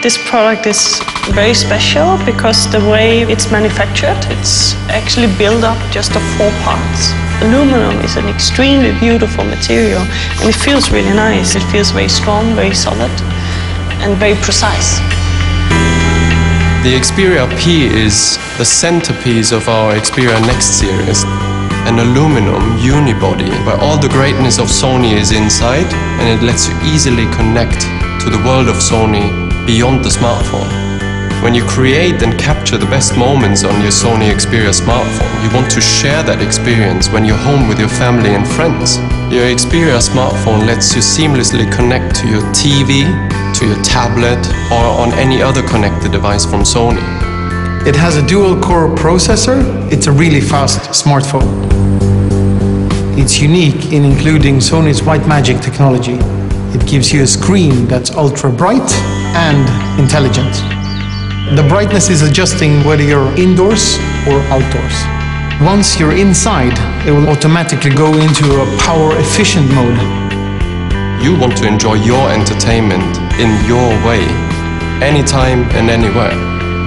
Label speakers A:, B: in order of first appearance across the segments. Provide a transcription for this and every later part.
A: This product is very special because the way it's manufactured, it's actually built up just of 4 parts. Aluminum is an extremely beautiful material and it feels really nice. It feels very strong, very solid and very precise.
B: The Xperia P is the centerpiece of our Xperia Next series. An aluminum unibody where all the greatness of Sony is inside and it lets you easily connect to the world of Sony beyond the smartphone. When you create and capture the best moments on your Sony Xperia smartphone, you want to share that experience when you're home with your family and friends. Your Xperia smartphone lets you seamlessly connect to your TV, to your tablet, or on any other connected device from Sony.
C: It has a dual-core processor. It's a really fast smartphone. It's unique in including Sony's White Magic technology. It gives you a screen that's ultra-bright and intelligent. The brightness is adjusting whether you're indoors or outdoors. Once you're inside, it will automatically go into a power-efficient mode.
B: You want to enjoy your entertainment in your way, anytime and anywhere.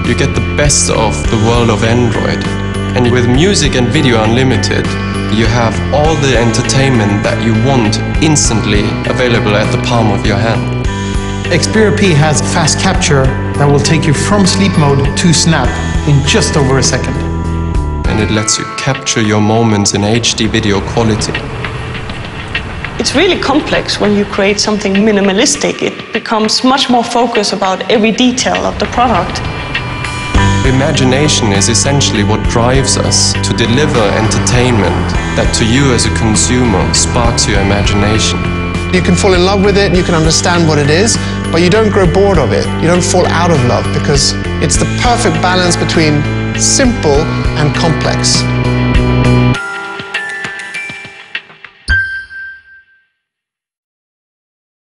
B: You get the best of the world of Android. And with Music and Video Unlimited, you have all the entertainment that you want instantly available at the palm of your hand.
C: Xperia P has fast capture that will take you from sleep mode to snap in just over a second.
B: And it lets you capture your moments in HD video quality.
A: It's really complex when you create something minimalistic. It becomes much more focused about every detail of the product.
B: Imagination is essentially what drives us to deliver entertainment that to you as a consumer sparks your imagination.
D: You can fall in love with it, you can understand what it is, but you don't grow bored of it. You don't fall out of love because it's the perfect balance between simple and complex.